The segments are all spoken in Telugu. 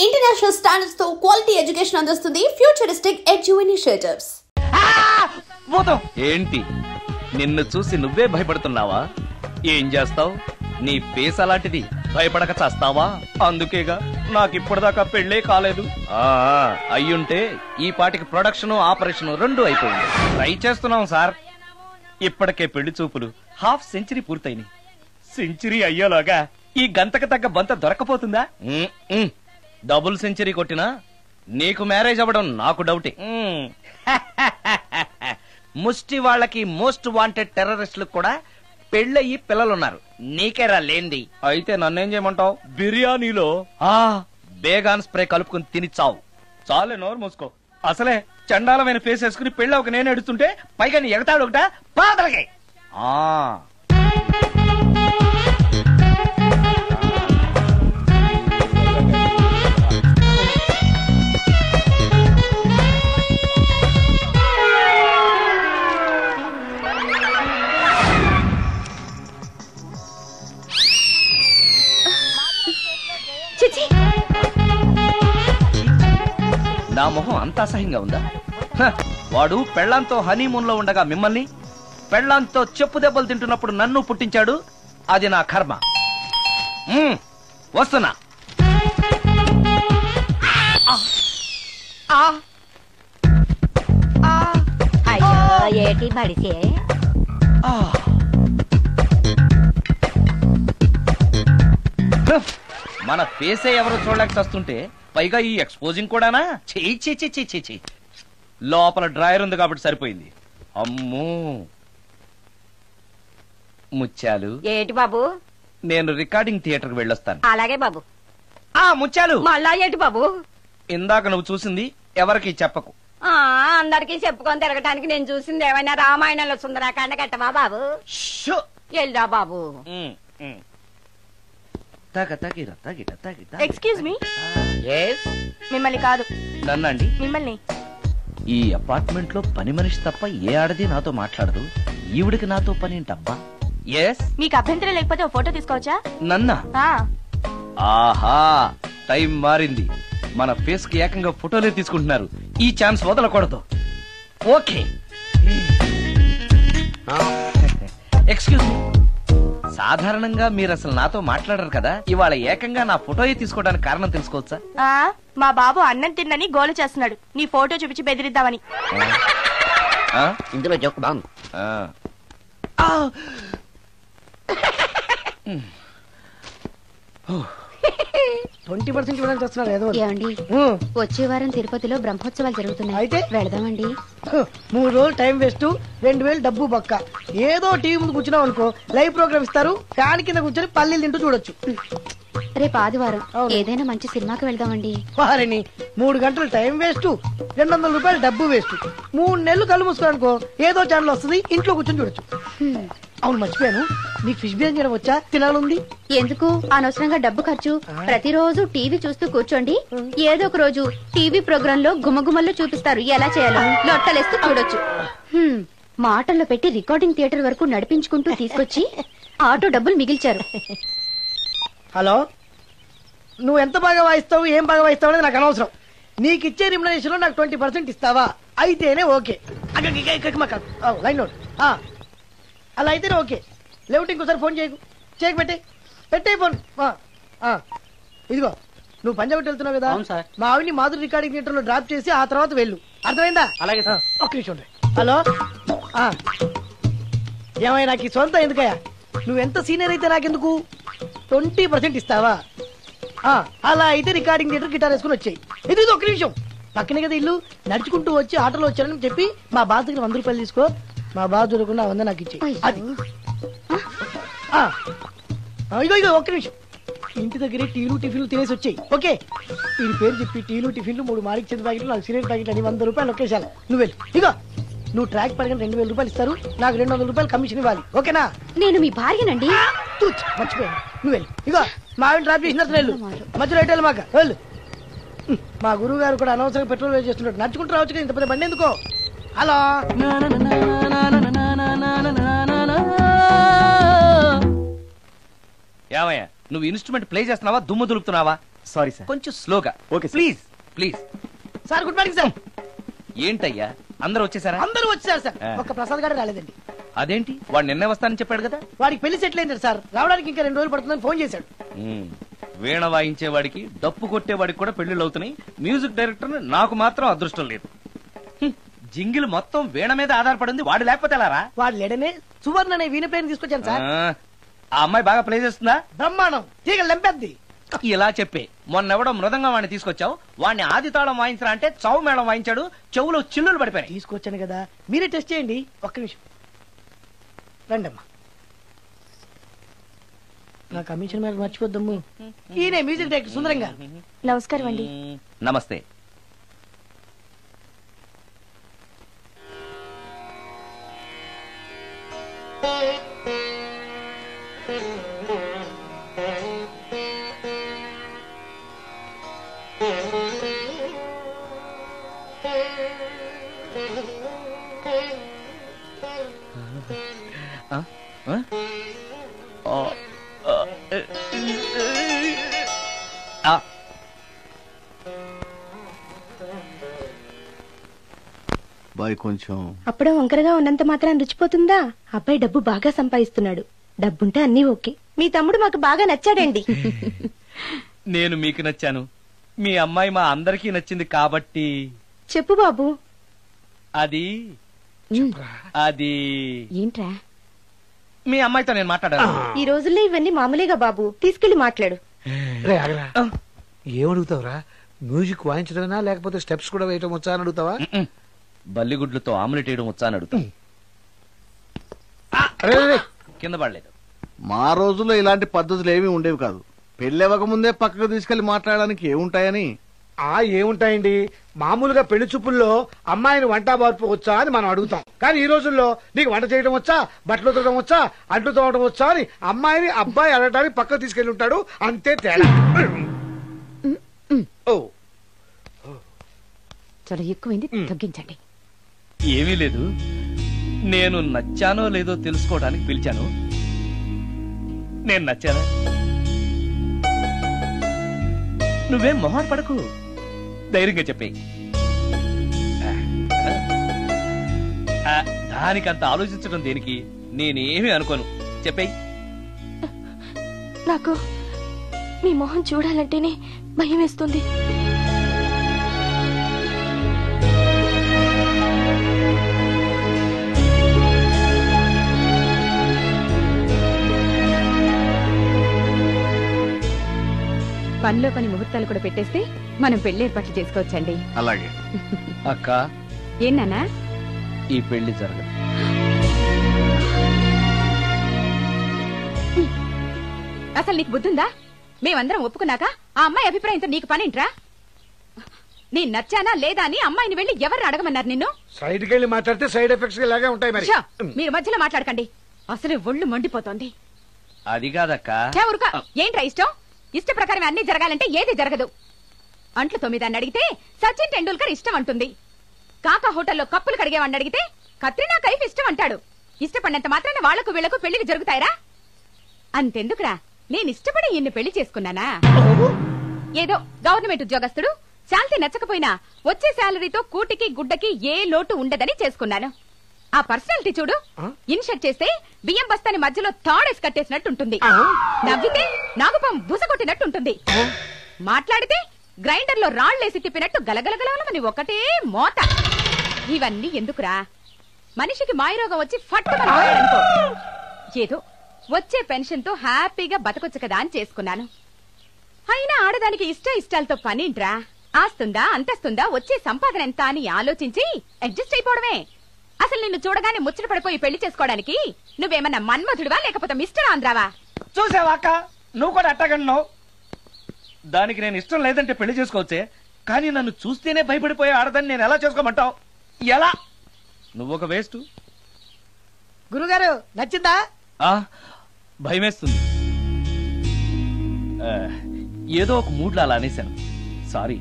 ఇంటర్నేషనల్ స్టాండర్డ్స్ తో క్వాలిటీ ఎడ్యుకేషన్ అందిస్తుంది ఫ్యూచరిస్టిక్ ఎడ్యు ఇనిషియేటివ్స్. ఏంటి నిన్ను చూసి నువ్వే భయపడుతున్నావా? ఏం చేస్తావు? నీ ఫేస్ అలాంటిది, భయపడక చేస్తావా? అందుకేగా నాకిప్పటిదాకా పెళ్లే కాలేదు. అయ్యుంటే ఈ పాటికి ప్రొడక్షన్ ఆపరేషన్ రెండు అయిపోయింది. ట్రై చేస్తున్నాం సార్. ఇప్పటికే పెళ్లి చూపులు హాఫ్ సెంచరీ పూర్తయినాయి. సెంచరీ అయ్యేలాగా ఈ గంతకు తగ్గ బంత దొరకపోతుందా? డబుల్ సెంచరీ కొట్టినా నీకు మ్యారేజ్ అవ్వడం నాకు డౌటే. ముష్టి వాళ్ళకి మోస్ట్ వాంటెడ్ టెర్రరిస్టులకు కూడా పెళ్ళయి పిల్లలున్నారు. నీకేరా లేంది. అయితే నన్నేం చేయమంటావు? బిర్యానీలో బేగాన్ స్ప్రే కలుపుకుని తిని చావు. చాలే, నోరు మూసుకో. అసలే చండాలమైన ఫేస్ వేసుకుని పెళ్ళి ఒక నేను ఎడుతుంటే పైగా నీ ఎగతాడు ఒకట పాదలకి. నా మొహం అంత అసహ్యంగా ఉందా? వాడు పెళ్లాంతో హనీమూన్ లో ఉండగా మిమ్మల్ని, పెళ్లాంతో చెప్పు దెబ్బలు తింటున్నప్పుడు నన్ను పుట్టించాడు. అది నా కర్మ. వస్తున్నా. ఏటి బడిసే మన ఫేసే ఎవరు చూడలేక వస్తుంటే పైగా ఈ ఎక్స్పోజింగ్ కూడానా? చెయ్యి. లోపల డ్రాయర్ ఉంది కాబట్టి సరిపోయింది. అమ్మో ముత్యాలు. ఏటి బాబు? నేను రికార్డింగ్ థియేటర్ కి వెళ్ళొస్తాను. అలాగే బాబు. ముత్యాలు, మళ్ళా ఏటి బాబు? ఇందాక నువ్వు చూసింది ఎవరికి చెప్పకు. అందరికి చెప్పుకొని తిరగటానికి నేను చూసింది ఏమైనా రామాయణంలో సుందరాకాండ కట్టవా బాబు? వెళ్ళా బాబు. Excuse me. మిమ్మల్ని కాదు. నన్నండి? మిమ్మల్ని. ఈ అపార్ట్మెంట్ లో పని మనిషి తప్ప ఏ ఆడది నాతో మాట్లాడదు. ఈవిడికి నాతో పని ఏంటబ్బా? మీకు అభ్యంతరం లేకపోతే ఓ ఫోటో తీసుకోవచ్చా? నన్నా? ఆహా, టైం మారింది. మన ఫేస్ కి ఏకంగా ఫోటోలే తీసుకుంటున్నారు. ఈ ఛాన్స్ వదలకూడదు. ఓకే. Excuse me. సాధారణంగా మీరు అసలు నాతో మాట్లాడరు కదా. ఇవాళ ఏకంగా నా ఫోటోయే తీసుకోవడానికి కారణం తెలుసుకోవచ్చా? మా బాబు అన్నం తిన్నని గోలు చేస్తున్నాడు. నీ ఫోటో చూపించి బెదిరిద్దామని. ఇందులో జోక్ బాగుంది. 20% ఇవ్వడానికి వస్తున్నారు. ఏదో ఏమండి, వచ్చే వారం తిరుపతిలో బ్రహ్మోత్సవాలు జరుగుతున్నాయి. అయితే వెళదామండి. 3 రోజులు టైం వేస్ట్, 2000 డబ్బు బొక్క. ఏదో టీవీ ముందు కూర్చున్నావు అనుకో, లైవ్ ప్రోగ్రామ్ ఇస్తారు. ఫ్యాన్ కింద కూర్చొని పల్లీలు తింటూ చూడొచ్చు. రేపు ఆదివారం ఏదైనా మంచి సినిమాకి వెళ్దామండి. వారిని 3 గంటలు టైం వేస్ట్, 200 రూపాయలు డబ్బు వేస్ట్. 3 నెలలు కళ్ళు మూసుకోనుకో, ఏదో ఛానల్ వస్తుంది, ఇంట్లో కూర్చొని చూడొచ్చు. అవును, మర్చిపోయాను. నీకు ఫిష్ బిర్యానీ చేయడం వచ్చా? తినాలుంది. ఎందుకు అనవసరంగా డబ్బు ఖర్చు? ప్రతిరోజు టీవీ చూస్తూ కూర్చోండి. ఏదో ఒక రోజు టీవీ ప్రోగ్రామ్ లో గుమ్మగుమ్మల్లో చూపిస్తారు ఎలా చేయాలో. లొట్టలేస్తూ చూడొచ్చు. మాటల్లో పెట్టి రికార్డింగ్ థియేటర్ వరకు నడిపించుకుంటూ తీసుకొచ్చి ఆటో డబ్బులు మిగిల్చారు. హలో, నువ్వు ఎంత బాగా వాయిస్తావు, ఏం బాగా వాయిస్తావు అనేది నాకు అనవసరం. నీకు ఇచ్చే రిమ్యునరేషన్ లో నాకు 20% ఇస్తావా? అయితేనే ఓకే. Line note. అలా అయితేనే ఓకే. లేవుటి ఇంకోసారి ఫోన్ చేయకు. పెట్టే ఫోన్. ఇదిగో, నువ్వు పంజాబ్ వెళ్తున్నావు కదా, మా ఆవిని మాధురి రికార్డింగ్ థియేటర్ లో డ్రాప్ చేసి ఆ తర్వాత వెళ్ళు. అర్థమైందా? అలాగే సార్. ఒక్క నిమిషం. హలో, ఏమై నాకు ఈ సొంత ఎందుకయ్యా? నువ్వెంత సీనియర్ అయితే నాకెందుకు? 20% ఇస్తావా? అలా అయితే రికార్డింగ్ థియేటర్ గిటార్ వేసుకుని వచ్చాయి. ఇది ఒక్క నిమిషం. పక్కనే కదా ఇల్లు. నడుచుకుంటూ వచ్చి ఆటోలో వచ్చారని చెప్పి మా బాధ దగ్గర 100 రూపాయలు తీసుకో. మా బాధ దొరకకుండా 100 నాకు ఇచ్చేయి. అది ఇగో ఒక్క నిమిషం. ఇంటి దగ్గరే టీలు టిఫిన్లు తినేసి వచ్చాయి. ఓకే, వీడి పేరు చెప్పి టీలు టిఫిన్లు 3 మారికి చెంది ప్యాకెట్లు, 4 సిగరెట్ ప్యాకెట్లు అని 100 రూపాయలు ఒకేసారి. నువ్వు వెళ్ళి ఇగో, నువ్వు ట్రాక్ పడగానే 2000 రూపాయలు ఇస్తారు. నాకు 200 రూపాయలు కమిషన్ ఇవ్వాలి. ఓకేనా? నేను మీ భార్యనండి. మర్చిపోయాను. నువ్వు వెళ్ళి ఇగో, మా ఆవిడ డ్రాప్ చేసిన వెళ్ళు. మధ్యలో ఎటు మాక వెళ్ళు. మా గురువు గారు కూడా అనవసరంగా పెట్రోల్ వేస్ట్ చేస్తున్నాడు. నడుచుకుంటూ రావచ్చు కదా, ఇంత పెద్ద బండి ఎందుకో. హలో, ఏమయ్యా, నువ్వు ఇన్స్ట్రుమెంట్ ప్లే చేస్తున్నావా, దుమ్ము దులుపుతున్నావా? సారీ సార్, కొంచెం స్లోగా. Okay please please. Sir good morning sir. ఏంటయ్యా అందరూ వచ్చేసారా? అందరూ వచ్చారు సార్, ఒక్క ప్రసాద్ గారు రాలేదండి. అదేంటి, వాడు నిన్నే వస్తానని చెప్పాడు కదా. వాడికి పెళ్లి సెటిల్ అయింది సార్, రావడానికి ఇంకా 2 రోజులు పడుతుందని ఫోన్ చేశాడు. వీణ వాయించేవాడికి డప్పు కొట్టేవాడికి కూడా పెళ్లిళ్ళు అవుతున్నాయి. మ్యూజిక్ డైరెక్టర్ నాకు మాత్రం అదృష్టం లేదు. జింగిల్ మొత్తం వీణ మీద ఆధారపడింది, వాడు లేకపోతే ఎలారా? వాడు లేడనే సువర్ణ అనే వీణ ప్లేయర్ తీసుకొచ్చాను సార్. ఆ అమ్మాయి బాగా ప్లే చేస్తుందా? బ్రహ్మాండం, తీగ లెంపెద్ది. ఇలా చెప్పే మొన్నెవడో మృదంగం వాడిని తీసుకొచ్చావు, వాడిని ఆది తాళం వాయించరా అంటే చౌ మేళం వాయించాడు, చెవులో చిల్లులు పడిపోయాయి. తీసుకొచ్చాను కదా, మీరే టెస్ట్ చేయండి. ఒక్క నిమిషం రండమ్మా. నా కమిషన్ మీద మర్చిపోద్దమ్ము. ఈయనే మ్యూజిక్ డైరెక్టర్ సుందరం గారు. నమస్కారం అండి. నమస్తే. కొంచెం అప్పుడే వంకరగా ఉన్నంత మాత్రం రుచిపోతుందా? అబ్బాయి డబ్బు బాగా సంపాదిస్తున్నాడు, డబ్బుంటే అన్నీ ఓకే. మీ తమ్ముడు మాకు బాగా నచ్చాడండి. నేను మీకు నచ్చాను, మీ అమ్మాయి మా అందరికీ నచ్చింది కాబట్టి. చెప్పు బాబు. అది అది ఏంట్రా? మీ అమ్మాయితో నేను మాట్లాడాను. ఈ రోజుల్లో ఇవన్నీ మామూలుగా బాబు, తీసుకెళ్లి మాట్లాడు. ఏమడుగుతావురా? మ్యూజిక్ వాయించడమేనా లేకపోతే స్టెప్స్ కూడా వేయటం వచ్చా అని అడుగుతావా? బల్లిగుడ్లతో ఆమ్లెట్ వేయడం వచ్చా అని అడుగుతా. కింద పడలేదు. మా రోజుల్లో ఇలాంటి పద్ధతులు ఏమీ ఉండేవి కాదు. పెళ్ళెవక ముందే పక్కకు తీసుకెళ్లి మాట్లాడడానికి ఏముంటాయని. ఏముంటాయండి, మామూలుగా పెళ్లి చూపుల్లో అమ్మాయిని వంట బార్పు వచ్చా అని మనం అడుగుతాం. కానీ ఈ రోజుల్లో నీకు వంట చేయడం వచ్చా, బట్టలు ఉతకడం వచ్చా, అంట్లు తోవడం వచ్చా అని అమ్మాయిని అబ్బాయి అడగడానికి పక్కకు తీసుకెళ్లి ఉంటాడు, అంతే తేడా. చాలా ఎక్కువైంది, తగ్గించండి. ఏమీ లేదు, నేను నచ్చానో లేదో తెలుసుకోవడానికి పిలిచాను. నేను నచ్చానా? నువ్వేం మొహాన్ పడకు, ధైర్యంగా చెప్పేయి. దానికంత ఆలోచించడం దేనికి? నేనేమీ అనుకోను, చెప్పేయి. నాకు మీ మొహం చూడాలంటేనే భయం వేస్తుంది. పనిలో పని ముహూర్తాలు కూడా పెట్టేస్తే మనం పెళ్లి ఏర్పాట్లు చేసుకోవచ్చండి. అలాగే అక్క. ఏనానా? ఈ పెళ్లి జరగదు. అసలు నీకు బుద్ధుందా? మేమందరం ఒప్పుకున్నాక ఆ అమ్మాయి అభిప్రాయంతో నీకు పనింట్రా? నేను నచ్చానా లేదా అని అమ్మాయిని వెళ్ళి ఎవరు అడగమన్నారు నిన్ను? సైడ్కి వెళ్ళి మాట్లాడితే సైడ్ ఎఫెక్ట్స్ ఇలాగే ఉంటాయి. మరి మీరు మధ్యలో మాట్లాడకండి, అసలు ఒళ్ళు మండిపోతోంది. అది కాదక్క. ఏంట్రా ఇష్టం? ఇష్ట ప్రకారం అన్ని జరగాలంటే ఏది జరగదు. అంట్లు 9 అని అడిగితే సచిన్ టెండూల్కర్ ఇష్టం అంటుంది. కాకా హోటల్లో కప్పులు కడిగేవాడిని అడిగితే కత్రినా కైఫ్ ఇష్టం అంటాడు. ఇష్టపడినంత మాత్రాన వాళ్లకు వీళ్లకు పెళ్లికి జరుగుతాయరా? అంతెందుకురా, నేను ఇష్టపడి ఇన్ని పెళ్లి చేసుకున్నానా? ఏదో గవర్నమెంట్ ఉద్యోగస్తుడు, శాలరీ నచ్చకపోయినా వచ్చే శాలరీతో కూటికి గుడ్డకి ఏ లోటు ఉండదని చేసుకున్నాను. ఆ పర్సనాలిటీ చూడు, ఇన్షర్ట్ చేస్తే బియ్యం బస్తాని మధ్యలో తాడేసి కట్టేసినట్టుంటుంది. నవ్వితే నాగుపం బుసకొట్టినట్టుంటుంది. మాట్లాడితే గ్రైండర్ లో రాళ్లేసి తిప్పినట్టు గలగలగలమని ఒకటే మోత. ఇవన్నీ ఎందుకురా? మనిషికి మాయరోగం వచ్చి ఫట్టుమనుకో. ఏదో వచ్చే పెన్షన్ తో హ్యాపీగా బతకొచ్చు కదా అని చేసుకున్నాను. అయినా ఆడదానికి ఇష్టాలతో పనింట్రా? ఆస్తుందా, అంతస్తుందా, వచ్చే సంపాదన ఎంత అని ఆలోచించి అడ్జస్ట్ అయిపోవడమే. అసలు నిన్ను చూడగానే ముచ్చట పడిపోయి పెళ్లి చేసుకోవడానికి నువ్వేమన్నా మన్మధుడివా లేకపోతే మిస్టర్ ఆంధ్రావా? చూసావా అక్క, నువ్వు కూడా అట్టగన్నావు. దానికి నేను ఇష్టం లేదంటే పెళ్లి చేసుకోవచ్చే, కానీ నన్ను చూస్తేనే భయపడిపోయే ఆడదని నేను ఎలా చేసుకోమంటావు? ఎలా? నువ్వు ఒక వేస్ట్. గురుగారు నచ్చిందా? భయమేస్తుంది. ఏదో ఒక మూడ్లో అలా అనేశాను, సారీ.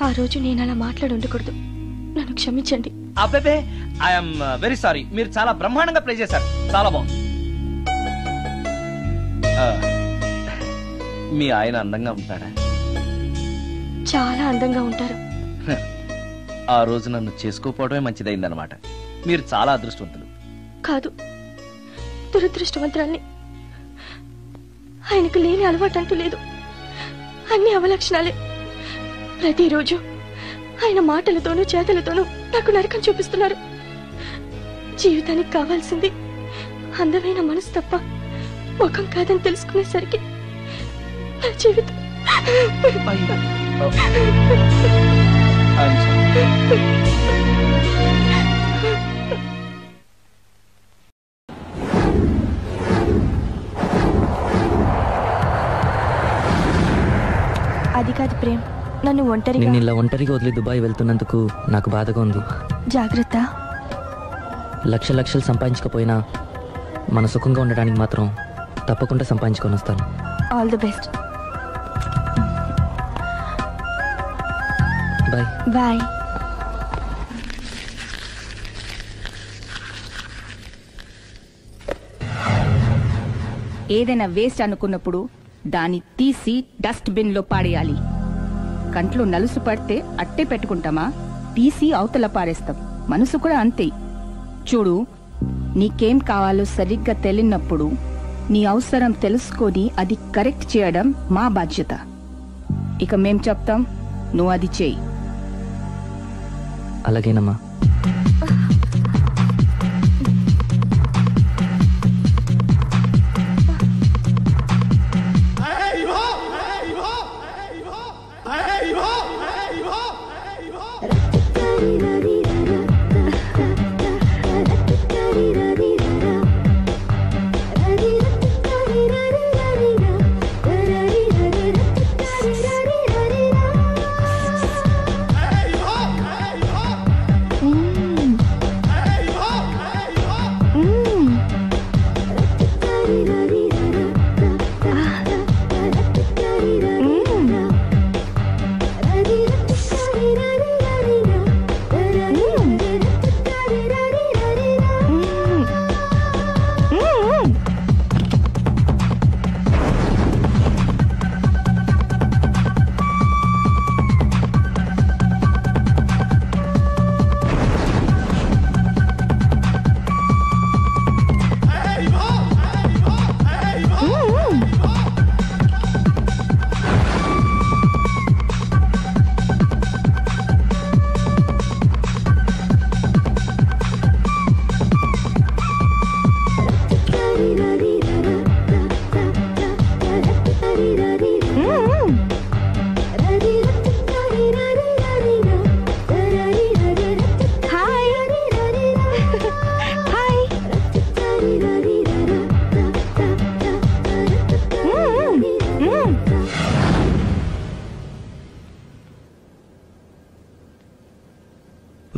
ఆ రోజు నేను అలా మాట్లాడి ఉండకూడదు, నన్ను క్షమించండి. అబ్బే, ఐఎమ్ వెరీ సారీ. మీరు చాలా బ్రహ్మాండంగా ప్లే చేశారు, చాలా బాగుంది. మీ ఆయన అందంగా ఉంటాడా? చాలా అందంగా ఉంటారు. ఆ రోజు నన్ను చేసుకోపోవడమే మంచిదైందనమాట. మీరు చాలా అదృష్టవంతులు. కాదు, దురదృష్టవంతురాల్ని. ఆయనకు లేని అలవాటు అంటూ లేదు. అన్ని అవలక్షణాలే. ప్రతిరోజు ఆయన మాటలతోనూ చేతలతోనూ నాకు నరకం చూపిస్తున్నారు. జీవితానికి కావాల్సింది అందమైన మనసు తప్ప ముఖం కాదని తెలుసుకునేసరికి నా జీవితం అది కాదు ప్రేమ్, నన్ను నిన్ను ఇలా ఒంటరిగా వదిలి దుబాయ్ వెళ్తున్నందుకు నాకు బాధగా ఉంది. జాగ్రత్త. లక్షలు సంపాదించకపోయినా మన సుఖంగా ఉండడానికి మాత్రం తప్పకుండా సంపాదించుకొని వస్తాను. All the best. Bye. Bye. ఏదైనా వేస్ట్ అనుకున్నప్పుడు దాన్ని తీసి డస్ట్ బిన్ లో పాడేయాలి. కంట్లో నలుసు పడితే అట్టే పెట్టుకుంటామా? తీసి అవతల పారేస్తాం. మనసు కూడా అంతే. చూడు, నీకేం కావాలో సరిగ్గా తెలియనప్పుడు నీ అవసరం తెలుసుకొని అది కరెక్ట్ చేయడం మా బాధ్యత. ఇక మేం చెప్తాం, నువ్వు అది చేయి. అలాగేనమ్మా.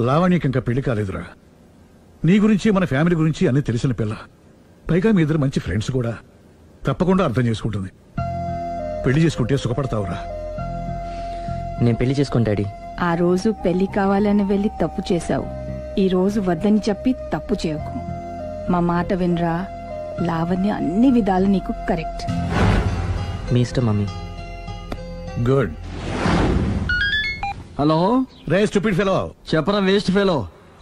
లావణ్యకి ఇంకా పెళ్లి కాలేదురా. నీ గురించి మన ఫ్యామిలీ గురించి అన్ని తెలిసిన పిల్ల. పైగా మీ ఇద్దరు మంచి ఫ్రెండ్స్ కూడా. తప్పకుండా అర్థం చేసుకుంటుంది. పెళ్లి చేసుకుంటే సుఖపడతావురా. నేను పెళ్లి చేసుకోను డాడీ. ఆ రోజు పెళ్లి కావాలని వెళ్ళి తప్పు చేశావు. ఈ రోజు వద్దని చెప్పి తప్పు చేయకు. మా మాట వినరా. లావణ్య అన్ని విధాలు నీకు కరెక్ట్. మీ ఇష్టం మమ్మీ. గుడ్. హలో రే స్టూపిడ్ ఫెలో. చెప్పరా వేస్ట్ ఫెలో.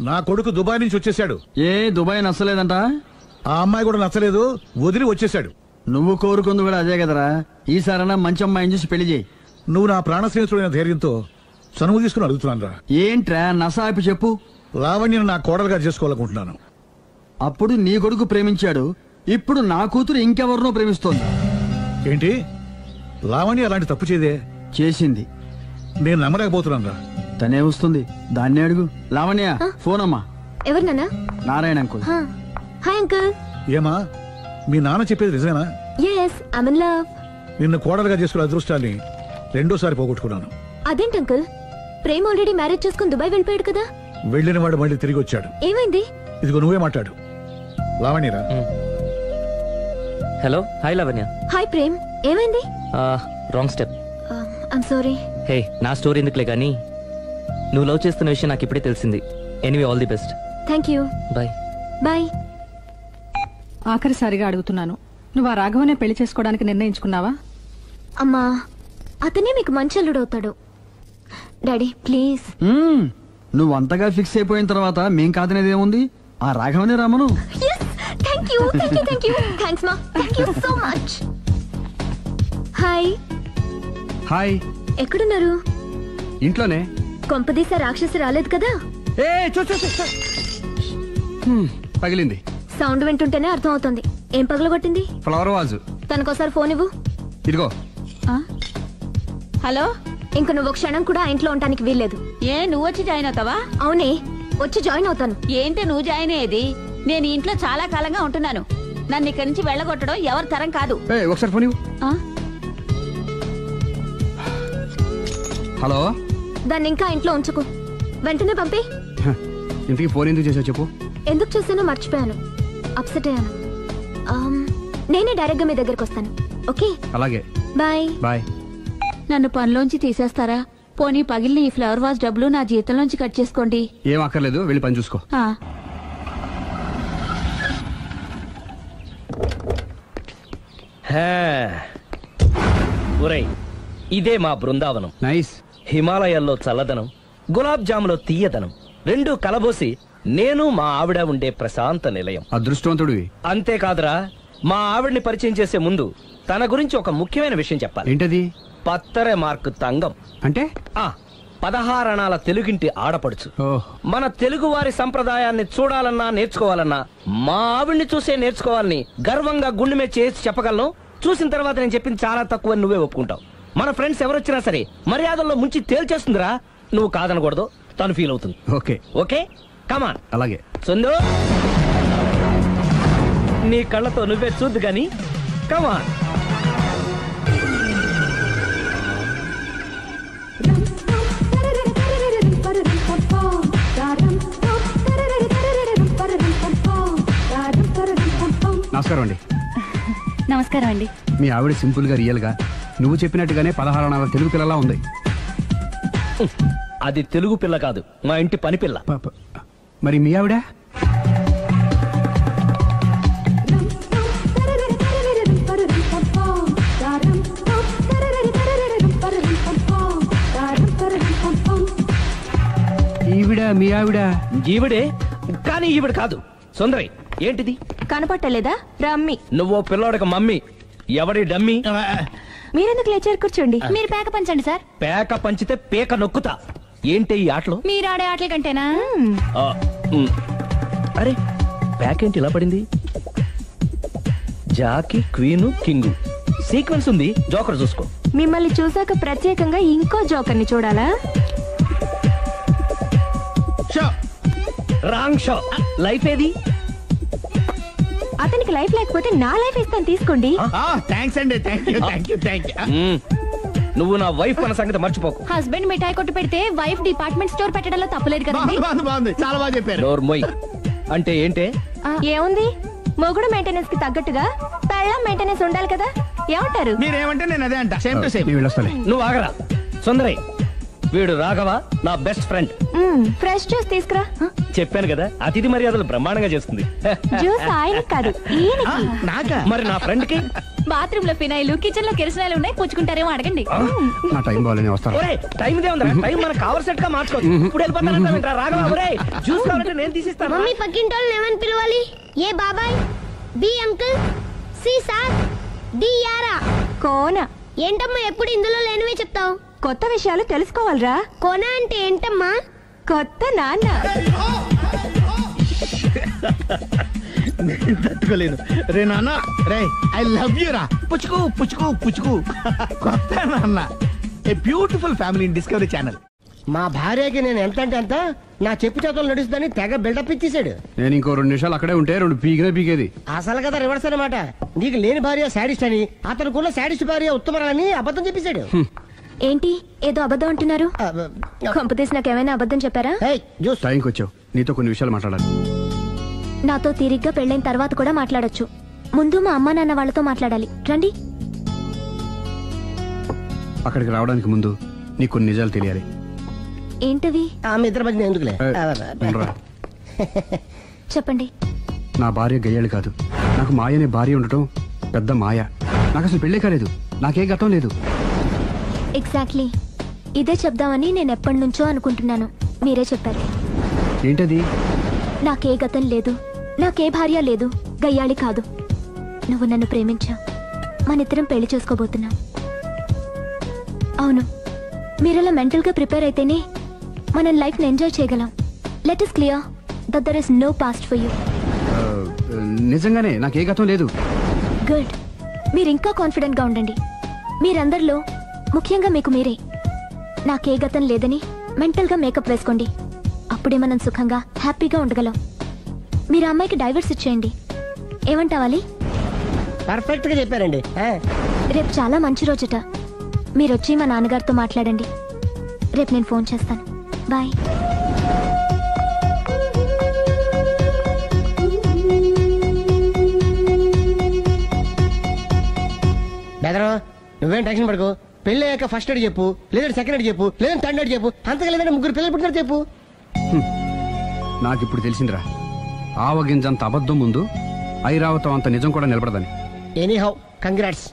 నా కొడుకు దుబాయ్ నుంచి వచ్చేసాడు. ఏ దుబాయ్ నచ్చలేదంట? ఆ అమ్మాయి కూడా నచ్చలేదు, వదిలి వచ్చేసాడు. నువ్వు కోరుకుంది కూడా అదే కదరా. ఈసారైనా మంచి అమ్మాయిని చూసి పెళ్లి చేయి. నువ్వు నా ప్రాణ స్నేహితుడైన ధైర్యంతో చనువు తీసుకుని అడుగుతున్నాను రా. ఏంట్రా నసాపి చెప్పు. లావణ్యను నా కోడలుగా చేసుకోవాలనుకుంటున్నాను. అప్పుడు నీ కొడుకు ప్రేమించాడు, ఇప్పుడు నా కూతురు ఇంకెవరినో ప్రేమిస్తోంది. ఏంటి? లావణ్య అలాంటి తప్పు చేయదే. చేసింది. నేను నమ్మలేకపోతున్నాను రా. తనే వస్తుంది, దాన్ని అడుగు. లావణ్య ఫోన్ అమ్మా. ఎవరు నాన్న? నారాయణ అంకుల్. Hi uncle. ఏమా మీ నాన్న చెప్పేది నిజమేనా? yes I'm in love. నిన్ను కోడలుగా చేసుకునే అదృష్టాన్ని రెండోసారి పోగొట్టుకున్నాను. అదేంటి అంకుల్, ప్రేమ్ ఆల్రెడీ మ్యారేజ్ చేసుకుని దుబాయ్ వెళ్ళిపోయాడు కదా. వెళ్ళిన వాడు మళ్ళీ తిరిగి వచ్చాడు. ఏమైంది? ఇదిగో నువ్వే మాట్లాడు. లావణ్యరా. Hello. Hi Lavanya. Hi Prem, ఏమైంది? Wrong step. I'm sorry. Hey, నా స్టోరీ ఎందుకులే కానీ నువ్వు లవ్ చేస్తున్న విషయం నాకు ఇప్పుడే తెలిసింది. Anyway all the best. Thank you. Bye. Bye. ఆఖరిసారిగా అడుగుతున్నాను, నువ్వు ఆ రాఘవనే పెళ్లి చేసుకోవడానికి నిర్ణయించుకున్నావా? అమ్మా, అతనే మీకు మంచి అల్లుడు అవుతాడు. Daddy please. నువ్వు అంతగా ఫిక్స్ అయిపోయిన తర్వాత మేం కాదనేది ఏముంది? ఆ రాఘవనే రామను. థ్యాంక్స్ మా, thank you so much. Hi. Hi. ఎక్కడున్నారు? ఇంట్లోనే. కొంపదీసా రాక్షసి రాలేదు కదా? పగిలింది. సౌండ్ వింటుంటేనే అర్థం అవుతుంది. ఏం పగలగొట్టింది? Flower vase. తనకోసారి ఫోన్ ఇవ్వు. ఇదిగో. హలో. ఇంక నువ్వు క్షణం కూడా ఆ ఇంట్లో ఉండడానికి వీల్లేదు. ఏ నువ్వు వచ్చి జాయిన్ అవుతావా? అవునే, వచ్చి జాయిన్ అవుతాను. ఏంటి నువ్వు జాయిన్ అయ్యేది? నేను ఈ ఇంట్లో చాలా కాలంగా ఉంటున్నాను. నన్ను ఇక్కడి నుంచి వెళ్ళగొట్టడం ఎవరి తరం కాదు. ఒకసారి ఫోన్ ఇవ్వు. హలో. దాన్ని ఇంకా ఇంట్లో ఉంచుకో, వెంటనే పంపి. ఇంతకీ ఫోన్ ఎందుకు చేసావు చెప్పు. ఎందుకు చేసానో మర్చిపోయాను, అప్సెట్ అయ్యాను. నేనే డైరెక్ట్ గా మీ దగ్గరకు వస్తాను. ఓకే అలాగే. బాయ్. బాయ్. నన్ను పనిలోంచి తీసేస్తారా? పోనీ పగిలిన ఈ ఫ్లవర్ వాజ్ డబ్బులు నా జీతంలోంచి కట్ చేసుకోండి. ఏం అక్కర్లేదు, వెళ్ళి పని చూసుకో. ఒరేయ్, ఇదే మా బృందావనం. నైస్. హిమాలయాల్లో చల్లదనం, గులాబ్ జాములో తీయదనం రెండూ కలబోసి నేను మా ఆవిడ ఉండే ప్రశాంత నిలయం. అదృష్టవంతుడివి. అంతేకాదురా, మా ఆవిడ్ని పరిచయం చేసే ముందు తన గురించి ఒక ముఖ్యమైన విషయం చెప్పాలి. ఏంటది? పత్తరె మార్కు తంగం. అంటే 16 అణాల తెలుగింటి ఆడపడుచు. మన తెలుగు వారి సంప్రదాయాన్ని చూడాలన్నా నేర్చుకోవాలన్నా మా ఆవిడ్ని చూసే నేర్చుకోవాలని గర్వంగా గుండె మీద చేసి చెప్పగలను. చూసిన తర్వాత నేను చెప్పింది చాలా తక్కువ, నువ్వే ఒప్పుకుంటావు. మన ఫ్రెండ్స్ ఎవరొచ్చినా సరే మర్యాదల్లో ముంచి తేల్చేస్తుందిరా. నువ్వు కాదనకూడదు, తను ఫీల్ అవుతుంది. Okay okay come on. అలాగే. సుందు, నీ కళ్ళతో నువ్వే చూద్దు గాని కమాన్. నమస్కారం అండి. నమస్కారం అండి. మీ ఆవిడ సింపుల్ గా రియల్ గా నువ్వు చెప్పినట్టుగానే 16 అణాల తెలుగు పిల్లలా ఉంది. అది తెలుగు పిల్ల కాదు, మా ఇంటి పని పిల్ల. మరి మీ ఆవిడ? ఈవిడ మీ ఆవిడ? ఈవిడే, కానీ ఈవిడ కాదు. సుందరి, ఏంటిది కనపట్టలేదా? రమ్మి. నువ్వు పిల్లోడికి మమ్మీ. ఎవడి డమ్మీ? మీరెందుకు లేచారు? కూర్చోండి. మీరు పేక పంచండి సార్. పేక పంచితే పేక నొక్కుతా. ఏంటి ఈ ఆటలు? మీరు ఆడే ఆటల కంటేనా? అరే, పేకేంటి ఇలా పడింది? జాకి, క్వీను, కింగు సీక్వెన్స్ ఉంది. జోకర్ చూసుకో. మిమ్మల్ని చూసాక ప్రత్యేకంగా ఇంకో జోకర్ని చూడాలా? Wrong show. లైఫ్ ఏది? అతనికి లైఫ్ లేకపోతే నా లైఫ్ ఇస్తాను, తీసుకోండి. థ్యాంక్స్ అండి. నువ్వు నా వైఫ్ అన్న సంగతి మర్చిపోకు. హస్బెండ్ మిఠాయి కొట్టు పెడితే వైఫ్ డిపార్ట్మెంట్ స్టోర్ పెట్టడంలో తప్పలేదు కదా? బాగుంది, చాలా బాగా చెప్పారు. డోర్ మొయ్. అంటే ఏంటే? ఏముంది, మొగుడు మెయింటెనెన్స్ కి తగ్గట్టుగా పెళ్ళాం మెయింటెనెన్స్ ఉండాలి కదా? ఏమంటారు? మీరేమంటే నేను అదే అంట. Same to same. నువ్వు ఆగరా. సుందరి, వీడు రాఘవ, నా బెస్ట్ ఫ్రెండ్. ఫ్రెష్ జ్యూస్ తీసుకురా. చెప్పాను కదా, అతిథి మర్యాదలు బ్రహ్మాండంగా చేస్తుంది. జ్యూస్ ఆయన కాదు, నాకా? మరి నా ఫ్రెండ్ కి బాత్రూమ్ లో ఫినాయిల్, కిచెన్ లో కిరసనాయిలు ఉన్నాయి, పుచ్చుకుంటారేమో అడగండి. నా టైం బాగానే వస్తాను. టైం ఇదే ఉందా? టైం మనకు కవర్ సెట్ గా మార్చుకోవచ్చు. ఇప్పుడు వెళ్ళిపోతానంటా రాఘవ. ఒరేయ్, జ్యూస్ కావాలంటే నేను తీసిస్తాను. మమ్మీ పక్కింటి వాళ్ళని ఏమని పిలవాలి? ఏ బాబాయ్, B uncle, C sir, D యారా. కోన. ఏంటమ్మా ఎప్పుడు ఇందులో లేనివే చెప్తావు? కొత్త విషయాలు తెలుసుకోవాలరా. కోన అంటే ఏంటమ్మా? కొత్త నాన్న. తట్టుకోలేదు రే నాన్న. రే ఐ లవ్ యూ రా. పుచ్చుకు పుచ్చుకు పుచ్చుకు. కొత్త నాన్న. A beautiful family in discovery channel. మా భార్యకి నేను ఎంత అంటే అంత నా చెప్పు చేతులు నడుస్తుందని తెగ బిల్డప్ ఇచ్చేసాడు. నేను ఇంకో 2 నిమిషాలు అక్కడే ఉంటే 2 పీకినే పీకేది. అసలు కదా రివర్స్ అనమాట. నీకు లేని భార్య శాడిస్ట్ అని, అతనుకున్న శాడిస్ట్ భార్య ఉత్తమరాలని అబద్ధం చెప్పేశాడు. ఏంటి ఏదో అబద్ధం అంటున్నారు? కొంపతీసి నాకేమైనా అబద్ధం చెప్పారా? టైంకి వచ్చావు, నీతో కొన్ని విషయాలు మాట్లాడాలి. నాతో తీరిగ్గా పెళ్ళైన తర్వాత కూడా మాట్లాడొచ్చు. ముందు మా అమ్మా నాన్న వాళ్ళతో మాట్లాడాలి. రండి. అక్కడికి రావడానికి ముందు నీకు కొన్ని నిజాలు తెలియాలి. ఏంటవి? ఆమె ఇద్దరి మధ్య ఎందుకులే. చెప్పండి. నా భార్య గయ్యాళ్ళు కాదు. నాకు మాయ అనే భార్య ఉండటం పెద్ద మాయ. నాకు అసలు పెళ్ళే కాలేదు, నాకే గతం లేదు. ఎగ్జాక్ట్లీ. ఇదే చెప్దామని నేను ఎప్పటి నుంచో అనుకుంటున్నాను. మీరే చెప్పారు. ఏంటది? నాకే గతం లేదు, నాకే భార్య లేదు, గయ్యాళి కాదు. నువ్వు నన్ను ప్రేమించా, మనిద్దరం పెళ్లి చేసుకోబోతున్నాం. అవును, మీరలా మెంటల్ గా ప్రిపేర్ అయితేనే మనం లైఫ్ ని ఎంజాయ్ చేయగలం. Let is clear that there is no past for you. నిజంగానే నాకే గతం లేదు. గుడ్. మీరు ఇంకా కాన్ఫిడెంట్ గా ఉండండి. మీరందరిలో ముఖ్యంగా మీకు మీరే. నాకే గతం లేదని మెంటల్ గా మేకప్ వేసుకోండి. అప్పుడే మనం సుఖంగా హ్యాపీగా ఉండగలం. మీరు అమ్మాయికి డైవర్స్ ఇచ్చేయండి. ఏమంటావాలి? పర్ఫెక్ట్ గా చెప్పారండి. రేపు చాలా మంచి రోజుట. మీరొచ్చి మా నాన్నగారితో మాట్లాడండి. రేపు నేను ఫోన్ చేస్తాను. బాయ్. బెదరు, నువ్వేం టెన్షన్ పడకు. పెళ్లి అయ్యాక ఫస్ట్ ఎయిడ్ చెప్పు, లేదంటే సెకండ్ ఎయిడ్ చెప్పు, లేదంటే థర్డ్ ఎయిడ్ చెప్పు. అంతగా లేదంటే 3 పిల్లలు పుట్టినారు చెప్పు. నాకు ఇప్పుడు తెలిసిందిరా, ఆవగింజంత అబద్ధం ముందు ఐరావతం అంత నిజం కూడా నిలబడదని. Anyhow congrats.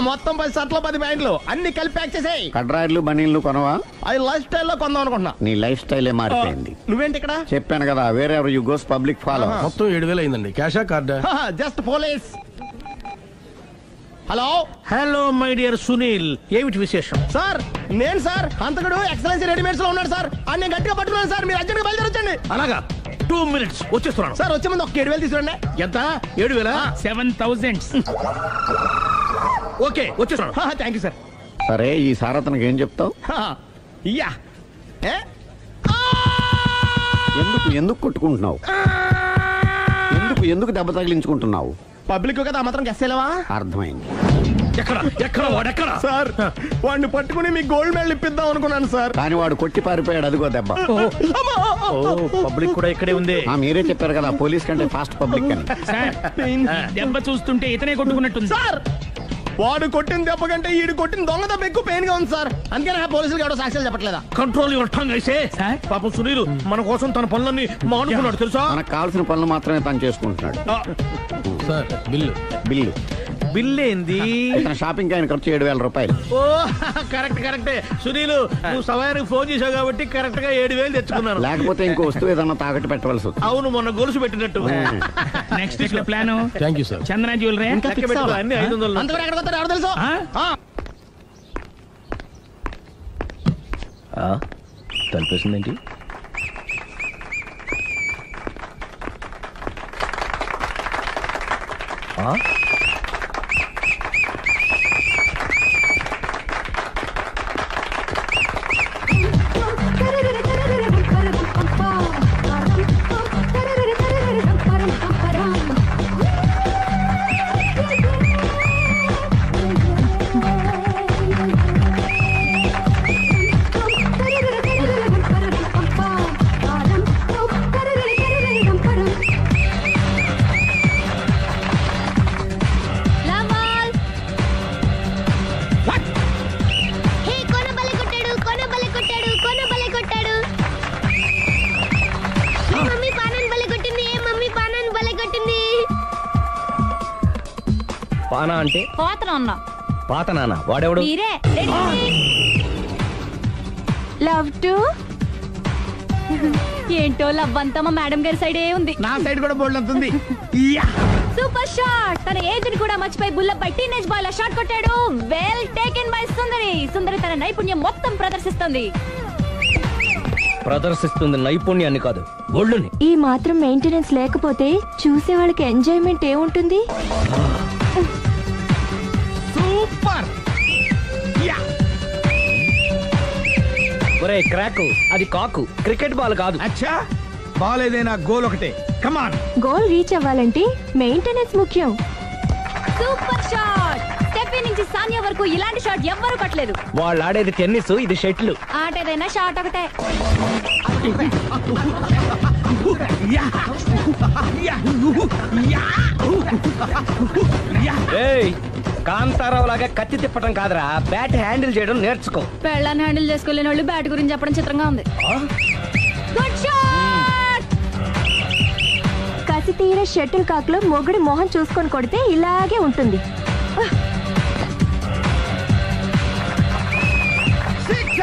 మొత్తం 10 షర్ట్లు 10 ప్యాంట్లు అన్ని కలిపి ప్యాక్ చేసేయ్. కడ్రాయిలు బనీళ్లు కొనవా? అది లైఫ్ స్టైల్ లో కొందాం అనుకుంటున్నా. నీ లైఫ్ స్టైలే మారిపోయింది. నువ్వేంటి ఇక్కడ? చెప్పాను కదా, వేరే ఎవరు యు గోస్ పబ్లిక్ ఫాలో. మొత్తం 7,000 అయిందండి. క్యాషా కార్డా? Just police. Hello hello my dear Sunil, ఏమిటి విశేషం? సార్, నేను సార్ అంతకుడు ఎక్సలెన్సీ రెడీమేడ్స్ లో ఉన్నాడు సార్. అన్ని గట్టిగా పట్టుకున్నాను సార్. మీరు అర్జెంట్ గా బయలుదేరొచ్చండి. అలాగా, 2 minutes వచ్చేస్తున్నాను. సార్ వచ్చే ముందు ఒక 7,000 తీసుకురండి. ఎంత? 7,000? 7,000. ఓకే, వచ్చేస్తున్నాను. Thank you sir. సరే, ఈ సారతనకి ఏం చెప్తావు? యా. ఎందుకు కొట్టుకుంటున్నావు? ఎందుకు దెబ్బ తగిలించుకుంటున్నావు? పబ్లిక్ కదా మాత్రం గెస్సేలేవా? అర్థమైంది. ఎక్కడ సార్, వాడిని పట్టుకుని మీకు గోల్డ్ మెడల్ ఇప్పిద్దాం అనుకున్నాను సార్. కానీ వాడు కొట్టి పారిపోయాడు. అదిగో దెబ్బ. పబ్లిక్ కూడా ఇక్కడే ఉంది. మీరే చెప్పారు కదా, పోలీస్ కంటే ఫాస్ట్ పబ్లిక్ అని. దెబ్బ చూస్తుంటే ఇతనే కొట్టుకున్నట్టుంది సార్. వాడు కొట్టిన దెబ్బ కంటే ఈడు కొట్టిన దొంగ దెబ్బ ఎక్కువ పెయిన్ గా ఉంది సార్. అందుకని పోలీసులు ఎవడో సాక్ష్యాలు చెప్పట్లేదా? కంట్రోల్ యువర్ టంగ్ అయితే. పాపం సునీల్ మన కోసం తన పనులన్నీ మానుకున్నాడు తెలుసా? మనకు కావాల్సిన పనులు మాత్రమే తను చేసుకుంటున్నాడు. సార్, బిల్లు ఏంది? షాపింగ్ ఆయన ఖర్చు 7,000 రూపాయలు. ఓ కరెక్టే. సునీల్, నువ్వు సమయానికి ఫోన్ చేసావు కాబట్టి కరెక్ట్ గా 7,000 తెచ్చుకున్నాను. లేకపోతే ఇంకో వస్తువు ఏదన్నా తాకట్టు పెట్టవలసి వస్తుంది. అవును, మొన్న గొలుసు పెట్టినట్టు. Next week plan. Thank you sir. Chandana jewellery అన్ని 500. అంతవరకు ఎక్కడ వస్తారు ఎవరు తెలుసు? తలిపేసిందేంటి? పానా అంటే పాత నాన్న. వాడెవడు? లవ్ టు ఏంటో లవ్ అంతా మా మేడం గారి సైడే ఉంది. నా సైడ్ కూడా బోల్డ్ అవుతుంది. Super shot. తన ఏజ్ ని కూడా మర్చిపోయి బుల్లపై టీనేజ్ బాయ్ లా షాట్ కొట్టాడు. వెల్ టేకెన్ బై సుందరి తన నైపుణ్యం మొత్తం ప్రదర్శిస్తుంది నైపుణ్యాన్ని కాదు, ఒళ్ళుని. ఈ మాత్రం మెయింటెనెన్స్ లేకపోతే చూసే వాళ్ళకి ఎంజాయ్మెంట్ ఏముంటుంది? సూపర్. ఒరే క్రాకు, అది కాకు, క్రికెట్ బాల్ కాదు. అచ్చా, బాల్ ఏదైనా గోల్ ఒకటే. కమాన్. గోల్ రీచ్ అవ్వాలంటే మెయింటెనెన్స్ ముఖ్యం. Super shot. స్టెఫీ నుంచి సానియా వరకు ఇలాంటి షాట్ ఎవ్వరూ కొట్టలేదు. వాళ్ళు ఆడేది టెన్నిస్, ఇది షటిల్. ఆట ఏదైనా షాట్ ఒకటే. కాంతారావు లాగా కత్తి తిప్పటం కాదురా, బ్యాట్ హ్యాండిల్ చేయడం నేర్చుకో. పెళ్ళాన్ని హ్యాండిల్ చేసుకోలేని వాళ్ళు బ్యాట్ గురించి చెప్పడం చిత్రంగా ఉంది. Good shot. కసి తీర షటిల్ కాక్ లో మొగుడి మొహం చూసుకొని కొడితే ఇలాగే ఉంటుంది.